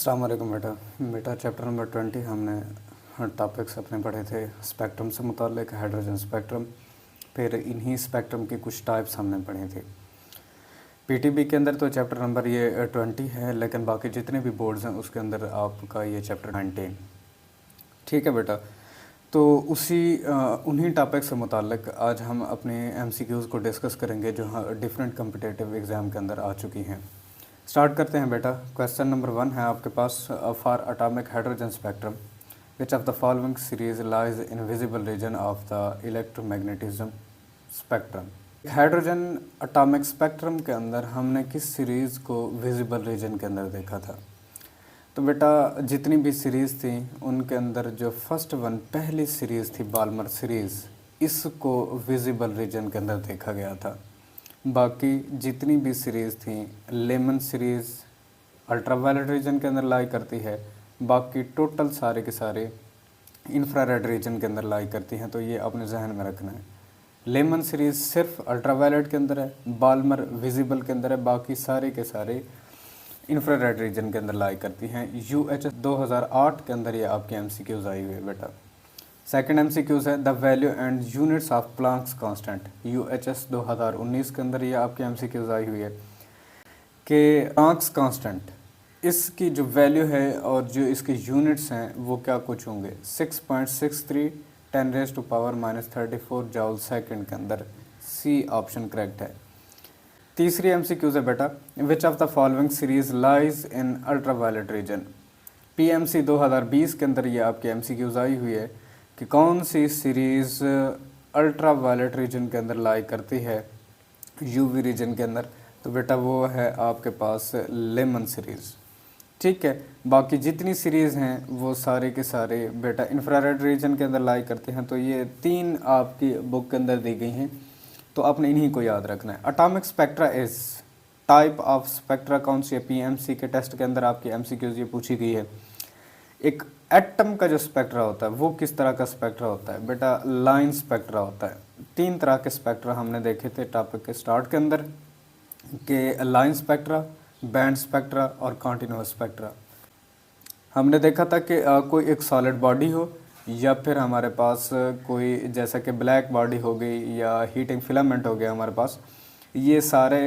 अस्सलाम वालेकुम बेटा चैप्टर नंबर 20 हमने टॉपिक्स अपने पढ़े थे स्पेक्ट्रम से मुताल्लिक, हाइड्रोजन स्पेक्ट्रम, फिर इन्हीं स्पेक्ट्रम की कुछ टाइप्स हमने पढ़े थे। पीटीबी के अंदर तो चैप्टर नंबर ये 20 है, लेकिन बाकी जितने भी बोर्ड्स हैं उसके अंदर आपका ये चैप्टर 19। ठीक है बेटा, तो उन्हीं टॉपिक से मुताल्लिक आज हम अपने एमसीक्यूज़ को डिस्कस करेंगे जो डिफरेंट कम्पिटिटिव एग्ज़ाम के अंदर आ चुकी हैं। स्टार्ट करते हैं बेटा। क्वेश्चन नंबर 1 है आपके पास, for atomic hydrogen spectrum which of the following series lies in visible region of the electromagnetism spectrum. Hydrogen atomic spectrum के अंदर हमने किस सीरीज़ को विजिबल रीजन के अंदर देखा था? तो बेटा जितनी भी सीरीज़ थी उनके अंदर जो फर्स्ट वन पहली सीरीज़ थी बाल्मर सीरीज़, इसको विजिबल रीजन के अंदर देखा गया था। बाकी जितनी भी सीरीज़ थी लेमन सीरीज़ अल्ट्रावायलेट रीजन के अंदर लाई करती है, बाकी टोटल सारे के सारे इंफ्रारेड रीजन के अंदर लाई करती हैं। तो ये अपने जहन में रखना है। लेमन सीरीज़ सिर्फ अल्ट्रावायलेट के अंदर है, बाल्मर विजिबल के अंदर है, बाकी सारे के सारे इंफ्रारेड रीजन के अंदर लाई करती हैं। यूएचएस 2008 के अंदर ये आपके एमसीक्यूज़ आई हुई है बेटा। सेकंड एमसीक्यूज़ है the value and units of Planck's constant. UHS 2019 के अंदर ये आपके एमसीक्यूज़ आई हुई है कि प्लांक्स कांस्टेंट इसकी जो वैल्यू है और जो इसके यूनिट्स हैं वो क्या कुछ होंगे। 6.63 10⁻⁻34 जॉल सेकंड के अंदर सी ऑप्शन करेक्ट है। तीसरी एमसीक्यूज़ है बेटा, which of the following series lies in ultraviolet region. PMC 2020 के अंदर ये आपके एमसीक्यूज़ आई हुई है कि कौन सी सीरीज़ अल्ट्रावायलेट रीजन के अंदर लाई करती है यूवी रीजन के अंदर। तो बेटा वो है आपके पास लेमन सीरीज़। ठीक है, बाकी जितनी सीरीज़ हैं वो सारे के सारे बेटा इंफ्रारेड रीजन के अंदर लाई करते हैं। तो ये तीन आपकी बुक के अंदर दी गई हैं, तो आपने इन्हीं को याद रखना है। Atomic spectra is type of spectra कौन सी है? पीएमसी के टेस्ट के अंदर आपकी एमसीक्यूज़ ये पूछी गई है। एक एटम का जो स्पेक्ट्रा होता है वो किस तरह का स्पेक्ट्रा होता है? बेटा लाइन स्पेक्ट्रा होता है। तीन तरह के स्पेक्ट्रा हमने देखे थे टॉपिक के स्टार्ट के अंदर कि लाइन स्पेक्ट्रा, बैंड स्पेक्ट्रा और कॉन्टिन्यूअस स्पेक्ट्रा। हमने देखा था कि कोई एक सॉलिड बॉडी हो या फिर हमारे पास कोई जैसा कि ब्लैक बॉडी हो गई या हीटिंग फिलामेंट हो गया हमारे पास, ये सारे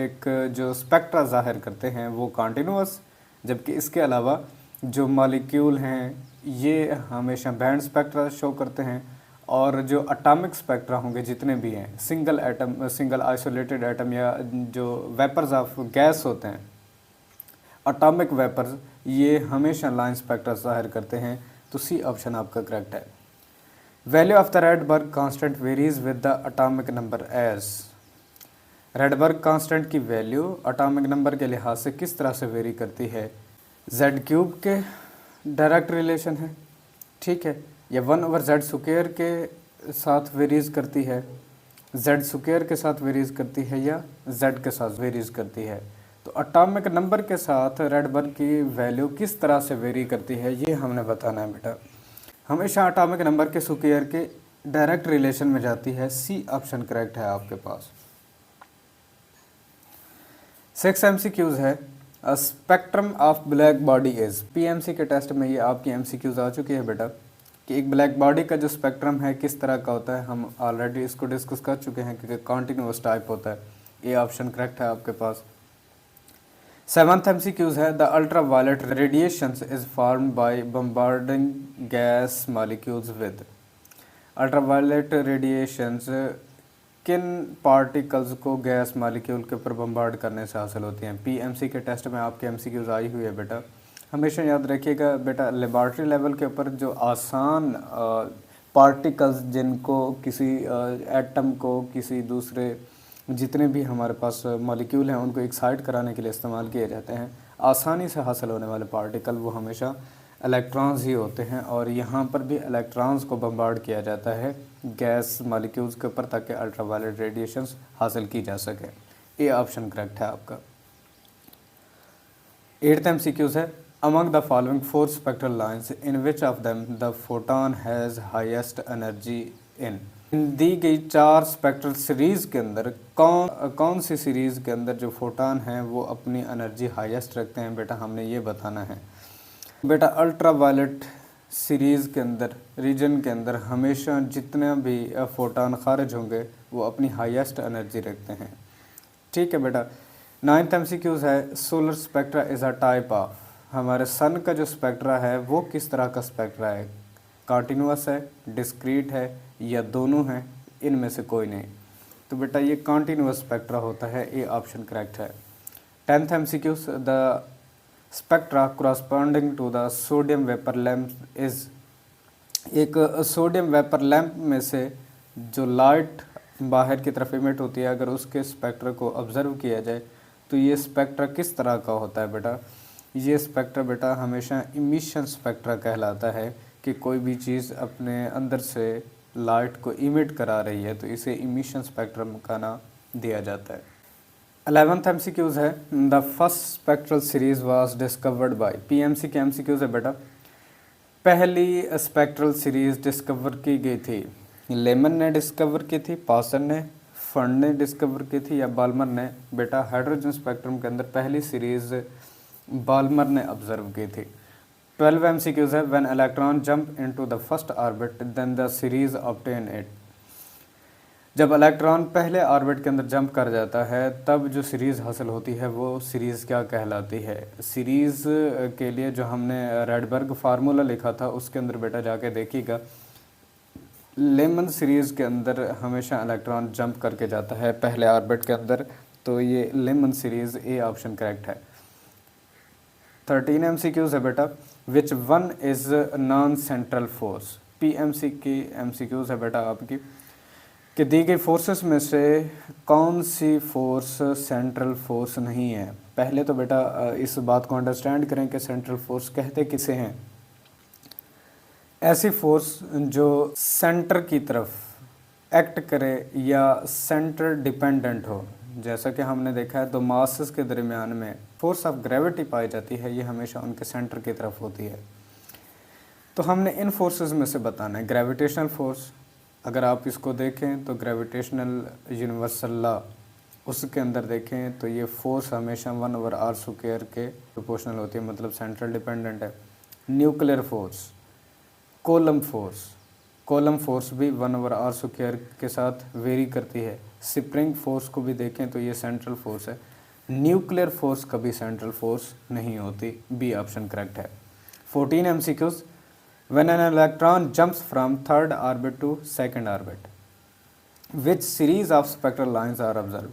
एक जो स्पेक्ट्रा ज़ाहिर करते हैं वो कॉन्टिन्यूअस, जबकि इसके अलावा जो मॉलिक्यूल हैं ये हमेशा बैंड स्पेक्ट्रा शो करते हैं। और जो एटॉमिक स्पेक्ट्रा होंगे जितने भी हैं, single atom, single isolated atom या जो वेपर्स ऑफ गैस होते हैं एटॉमिक वेपर्स, ये हमेशा लाइन स्पेक्ट्रा ज़ाहिर करते हैं। तो सी ऑप्शन आपका करेक्ट है। Value of the Rydberg constant varies with the atomic number as. Rydberg constant की वैल्यू एटॉमिक नंबर के लिहाज से किस तरह से वेरी करती है? Z³ के डायरेक्ट रिलेशन है, ठीक है, या 1/z² के साथ वेरीज करती है, z² के साथ वेरीज करती है, या z के साथ वेरीज करती है। तो एटॉमिक नंबर के साथ रेडबर्ग की वैल्यू किस तरह से वेरी करती है ये हमने बताना है बेटा। हमेशा एटॉमिक नंबर के स्क्वायर के डायरेक्ट रिलेशन में जाती है। सी ऑप्शन करेक्ट है आपके पास। 6 एमसीक्यूज़ है, spectrum of black body is. PMC के टेस्ट में ये आपकी एमसीक्यूज़ आ चुकी है बेटा कि एक ब्लैक बॉडी का जो स्पेक्ट्रम है किस तरह का होता है। हम ऑलरेडी इसको डिस्कस कर चुके हैं कि कॉन्टिन्यूअस टाइप होता है। ये ऑप्शन करेक्ट है आपके पास। 7th एमसीक्यूज़ है, the ultraviolet radiations is formed by bombarding gas molecules with. Ultraviolet radiations किन पार्टिकल्स को गैस मॉलिक्यूल के ऊपर बम्बार्ड करने से हासिल होती हैं? पीएमसी के टेस्ट में आपके एमसीक्यूज़ आई हुई है बेटा। हमेशा याद रखिएगा बेटा, लेबॉर्ट्री लेवल के ऊपर जो आसान पार्टिकल्स जिनको किसी एटम को किसी दूसरे जितने भी हमारे पास मॉलिक्यूल हैं उनको एक्साइट कराने के लिए इस्तेमाल किए जाते हैं, आसानी से हासिल होने वाले पार्टिकल वो हमेशा इलेक्ट्रॉन्स ही होते हैं। और यहाँ पर भी इलेक्ट्रॉन्स को बम्बार्ड किया जाता है गैस मॉलिक्यूल्स के ऊपर ताकि अल्ट्रावायलेट रेडिएशंस हासिल की जा सके। ये ऑप्शन करेक्ट है आपका। 8th एमसीक्यूज़ है, among the following 4 spectral lines in which of them the photon has highest energy in. दी गई 4 स्पेक्ट्रल सीरीज़ के अंदर कौन सी सीरीज़ के अंदर जो फोटोन हैं वो अपनी एनर्जी हाईएस्ट रखते हैं बेटा, हमने ये बताना है। बेटा अल्ट्रा वायलेट सीरीज़ के अंदर रीजन के अंदर हमेशा जितने भी फोटॉन खारिज होंगे वो अपनी हाईएस्ट एनर्जी रखते हैं। ठीक है बेटा। 9th MCQs है, solar spectra is a type of, हमारे सन का जो स्पेक्ट्रा है वो किस तरह का स्पेक्ट्रा है, कॉन्टिन्यूस है, डिस्क्रीट है या दोनों हैं, इनमें से कोई नहीं। तो बेटा ये कॉन्टिन्यूस स्पेक्ट्रा होता है, ए ऑप्शन करेक्ट है। 10th MCQs, the spectra corresponding to the sodium vapour lamp is, एक सोडियम वेपर लैम्प में से जो लाइट बाहर की तरफ इमिट होती है, अगर उसके स्पेक्ट्रा को ऑब्ज़र्व किया जाए तो ये स्पेक्ट्रा किस तरह का होता है बेटा, ये स्पेक्ट्रा बेटा हमेशा इमिशन स्पेक्ट्रा कहलाता है, कि कोई भी चीज़ अपने अंदर से लाइट को इमिट करा रही है तो इसे इमिशन स्पेक्ट्रम का नाम दिया जाता है। 11th MCQs है, the first spectral series was discovered by, PMC के MCQs है बेटा। पहली स्पेक्ट्रल सीरीज डिस्कवर की गई थी, लेमन ने डिस्कवर की थी, पासन ने, फंड ने डिस्कवर की थी या बाल्मर ने? बेटा हाइड्रोजन स्पेक्ट्रम के अंदर पहली सीरीज बाल्मर ने ऑब्जर्व की थी। 12 MCQs है, when electron jump into the first orbit then the series obtain it, जब इलेक्ट्रॉन पहले ऑर्बिट के अंदर जंप कर जाता है तब जो सीरीज़ हासिल होती है वो सीरीज़ क्या कहलाती है? सीरीज़ के लिए जो हमने रेडबर्ग फार्मूला लिखा था उसके अंदर बेटा जाके देखिएगा, लेमन सीरीज़ के अंदर हमेशा इलेक्ट्रॉन जंप करके जाता है पहले ऑर्बिट के अंदर, तो ये lemon series, A option correct है। 13 MCQs है बेटा, which one is non central force, PMC की MCQs है बेटा आपकी, कि दी गई फोर्सेस में से कौन सी फोर्स सेंट्रल फोर्स नहीं है? पहले तो बेटा इस बात को अंडरस्टैंड करें कि सेंट्रल फोर्स कहते किसे हैं। ऐसी फोर्स जो सेंटर की तरफ एक्ट करे या सेंटर डिपेंडेंट हो, जैसा कि हमने देखा है दो मासेस के दरमियान में फोर्स ऑफ ग्रेविटी पाई जाती है, ये हमेशा उनके सेंटर की तरफ होती है। तो हमने इन फोर्सेस में से बताना है ग्रेविटेशनल फोर्स, अगर आप इसको देखें तो ग्रेविटेशनल यूनिवर्सल लॉ उसके अंदर देखें तो ये फोर्स हमेशा 1/r² के प्रोपोर्शनल होती है, मतलब सेंट्रल डिपेंडेंट है। न्यूक्लियर फोर्स, कोलम फोर्स भी 1/r² के साथ वेरी करती है। स्प्रिंग फोर्स को भी देखें तो ये सेंट्रल फोर्स है। न्यूक्लियर फोर्स कभी सेंट्रल फोर्स नहीं होती, बी ऑप्शन करेक्ट है। 14 MCQs, when an electron jumps from third orbit to second orbit, which series of spectral lines are observed,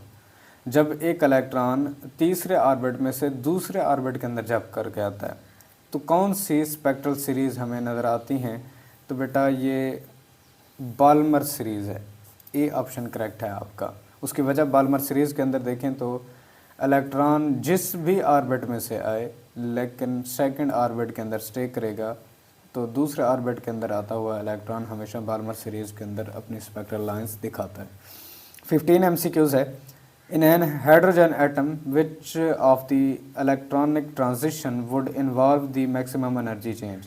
जब एक इलेक्ट्रॉन तीसरे ऑर्बिट में से दूसरे ऑर्बिट के अंदर जंप करके आता है तो कौन सी स्पेक्ट्रल सीरीज़ हमें नज़र आती हैं? तो बेटा ये बाल्मर सीरीज़ है, ए ऑप्शन करेक्ट है आपका। उसकी वजह बाल्मर सीरीज़ के अंदर देखें तो इलेक्ट्रॉन जिस भी ऑर्बिट में से आए लेकिन सेकंड ऑर्बिट के अंदर स्टे करेगा, तो दूसरे ऑर्बिट के अंदर आता हुआ इलेक्ट्रॉन हमेशा बाल्मर सीरीज़ के अंदर अपनी स्पेक्ट्रल लाइंस दिखाता है। 15 MCQs है, in an hydrogen atom which of the electronic transition would involve the maximum energy change,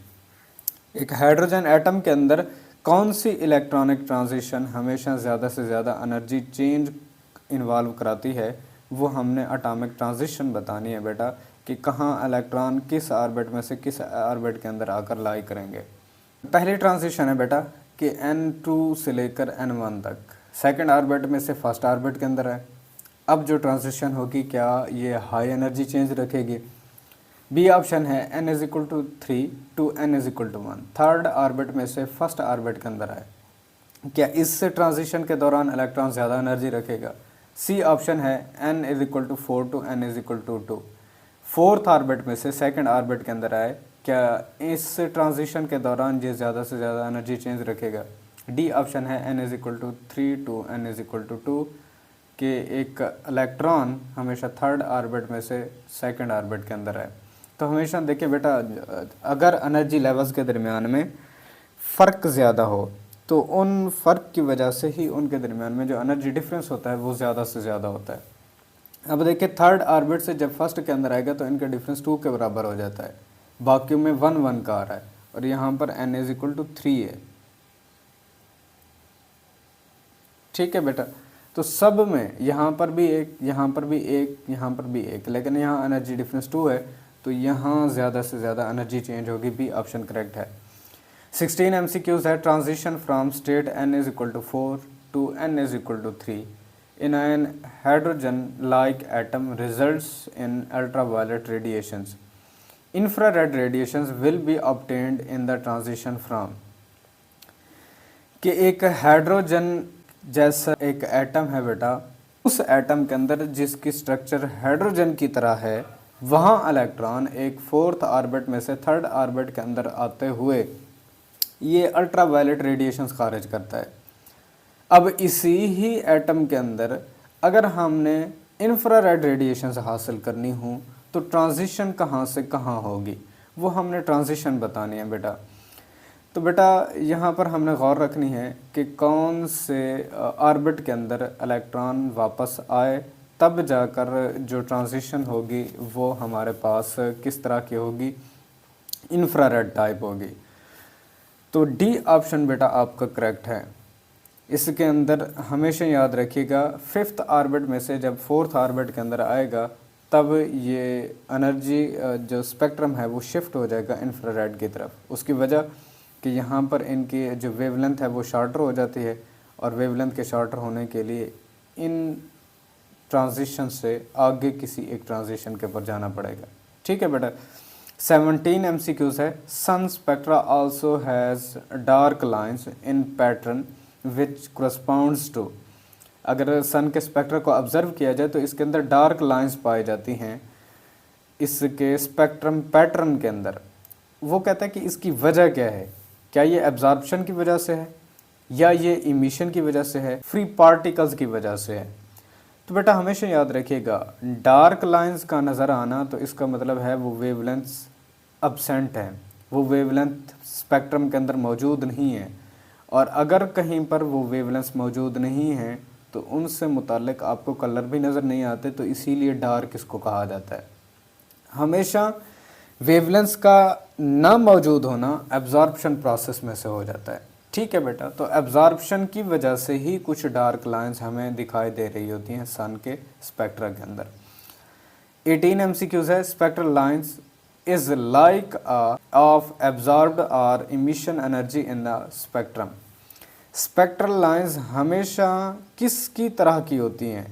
एक हाइड्रोजन एटम के अंदर कौन सी इलेक्ट्रॉनिक ट्रांजिशन हमेशा ज़्यादा से ज़्यादा एनर्जी चेंज इन्वॉल्व कराती है? वो हमने एटॉमिक ट्रांजिशन बतानी है बेटा, कि कहाँ इलेक्ट्रॉन किस ऑर्बिट में से किस ऑर्बिट के अंदर आकर लाई करेंगे। पहली ट्रांजिशन है बेटा कि N2 से लेकर N1 तक, सेकंड ऑर्बिट में से फर्स्ट ऑर्बिट के अंदर है। अब जो ट्रांजिशन होगी क्या ये हाई एनर्जी चेंज रखेगी? बी ऑप्शन है n=3 to n=1, third orbit में से फर्स्ट ऑर्बिट के अंदर आए, क्या इससे ट्रांजिशन के दौरान इलेक्ट्रॉन ज़्यादा एनर्जी रखेगा? सी ऑप्शन है n=4 to n=2, fourth orbit में से सेकंड ऑर्बिट के अंदर आए, क्या इस ट्रांजिशन के दौरान ये ज़्यादा से ज़्यादा एनर्जी चेंज रखेगा? डी ऑप्शन है n=3 to n=2 कि एक इलेक्ट्रॉन हमेशा थर्ड ऑर्बिट में से सेकंड ऑर्बिट के अंदर आए। तो हमेशा देखिए बेटा, अगर एनर्जी लेवल्स के दरमियान में फ़र्क ज़्यादा हो तो उन फ़र्क की वजह से ही उनके दरमियान में जो एनर्जी डिफरेंस होता है वो ज़्यादा से ज़्यादा होता है। अब देखिए थर्ड ऑर्बिट से जब फर्स्ट के अंदर आएगा तो इनका डिफरेंस 2 के बराबर हो जाता है, बाकी में 1 का आ रहा है और यहाँ पर n=3 है। ठीक है बेटा, तो सब में यहाँ पर भी एक, यहाँ पर भी एक, यहाँ पर भी एक, लेकिन यहाँ एनर्जी डिफरेंस 2 है, तो यहाँ ज़्यादा से ज़्यादा एनर्जी चेंज होगी, बी ऑप्शन करेक्ट है। 16 MCQs है, transition from state n is equal to 4 to n is equal to 3 in an hydrogen like atom results in ultraviolet radiations. Infrared radiations will be obtained in the transition from, कि एक hydrogen जैसा एक atom है बेटा, उस atom के अंदर जिसकी स्ट्रक्चर हाइड्रोजन की तरह है, वहाँ इलेक्ट्रॉन एक फोर्थ ऑर्बिट में से थर्ड ऑर्बिट के अंदर आते हुए ये अल्ट्रावायलेट रेडिएशंस खारिज करता है। अब इसी ही एटम के अंदर अगर हमने इंफ्रारेड रेडिएशंस हासिल करनी हो तो ट्रांजिशन कहाँ से कहाँ होगी, वो हमने ट्रांजिशन बतानी है बेटा। तो बेटा यहाँ पर हमने गौर रखनी है कि कौन से ऑर्बिट के अंदर इलेक्ट्रॉन वापस आए, तब जाकर जो ट्रांजिशन होगी वो हमारे पास किस तरह की होगी, इंफ्रारेड टाइप होगी। तो डी ऑप्शन बेटा आपका करेक्ट है। इसके अंदर हमेशा याद रखिएगा, फिफ्थ ऑर्बिट में से जब फोर्थ ऑर्बिट के अंदर आएगा तब ये एनर्जी जो स्पेक्ट्रम है वो शिफ्ट हो जाएगा इंफ्रारेड की तरफ। उसकी वजह कि यहाँ पर इनकी जो वेवलेंथ है वो शॉर्टर हो जाती है, और वेवलेंथ के शॉर्टर होने के लिए इन ट्रांजिशन से आगे किसी एक ट्रांजिशन के ऊपर जाना पड़ेगा। ठीक है बेटा। 17 MCQs है, sun spectra also has dark lines in pattern which corresponds to, अगर सन के स्पेक्ट्रा को ऑब्जर्व किया जाए तो इसके अंदर डार्क लाइंस पाई जाती हैं इसके स्पेक्ट्रम पैटर्न के अंदर। वो कहता है कि इसकी वजह क्या है, क्या ये एब्जॉर्प्शन की वजह से है या ये इमिशन की वजह से है, फ्री पार्टिकल्स की वजह से है। तो बेटा हमेशा याद रखिएगा, डार्क लाइंस का नज़र आना तो इसका मतलब है वो वेवलेंथ अब्सेंट है, वो वेवलेंथ स्पेक्ट्रम के अंदर मौजूद नहीं है। और अगर कहीं पर वो वेवलेंथ मौजूद नहीं है तो उनसे मुताल्लिक आपको कलर भी नज़र नहीं आते, तो इसीलिए डार्क इसको कहा जाता है। हमेशा वेवलेंथ का ना मौजूद होना एब्जॉर्प्शन प्रोसेस में से हो जाता है। ठीक है बेटा। तो एब्जॉर्प्शन की वजह से ही कुछ डार्क लाइंस हमें दिखाई दे रही होती हैं सन के स्पेक्ट्रा के अंदर। 18 MCQs है, spectral lines is like of absorbed और emission energy in the spectrum. Spectral lines हमेशा किसकी तरह की होती हैं,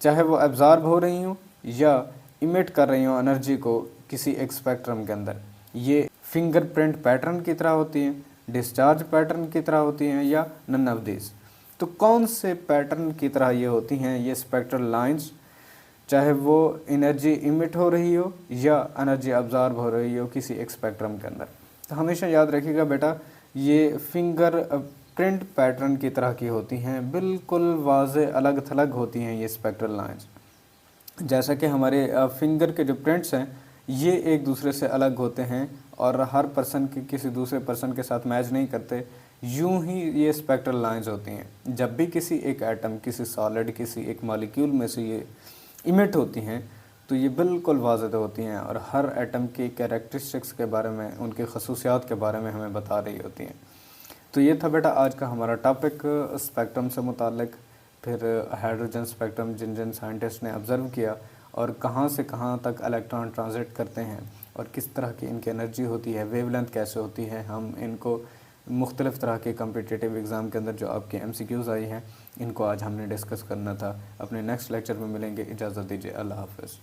चाहे वो एब्जॉर्ब हो रही हों या इमिट कर रही हों एनर्जी को किसी एक स्पेक्ट्रम के अंदर। ये फिंगरप्रिंट पैटर्न की तरह होती हैं, डिस्चार्ज पैटर्न की तरह होती हैं, या नन ऑफ दिस। तो कौन से पैटर्न की तरह ये होती हैं ये स्पेक्ट्रल लाइंस, चाहे वो एनर्जी इमिट हो रही हो या एनर्जी अब्जॉर्ब हो रही हो किसी एक स्पेक्ट्रम के अंदर। तो हमेशा याद रखिएगा बेटा, ये फिंगर प्रिंट पैटर्न की तरह की होती हैं, बिल्कुल वाज़े अलग थलग होती हैं ये स्पेक्ट्रल लाइंस। जैसा कि हमारे फिंगर के जो प्रिंट्स हैं ये एक दूसरे से अलग होते हैं और हर पर्सन के किसी दूसरे पर्सन के साथ मैच नहीं करते, यूं ही ये स्पेक्ट्रल लाइंस होती हैं। जब भी किसी एक एटम, किसी सॉलिड, किसी एक मॉलिक्यूल में से ये इमिट होती हैं तो ये बिल्कुल वाज़ेह होती हैं और हर एटम की कैरेक्टरिस्टिक्स के बारे में, उनके खसूसियात के बारे में हमें बता रही होती हैं। तो ये था बेटा आज का हमारा टॉपिक स्पेक्ट्रम से मुतालिक। फिर हाइड्रोजन स्पेक्ट्रम जिन जिन साइंटिस्ट ने ऑब्ज़र्व किया और कहाँ से कहाँ तक इलेक्ट्रॉन ट्रांजिट करते हैं और किस तरह की इनकी एनर्जी होती है, वेवलेंथ कैसे होती है, हम इनको मुख्तलिफ़ तरह के कम्पिटिटिव एग्ज़ाम के अंदर जो आपके MCQs आई हैं इनको आज हमने डिस्कस करना था। अपने नेक्स्ट लेक्चर में मिलेंगे, इजाज़त दीजिए, अल्लाह हाफ़िज़।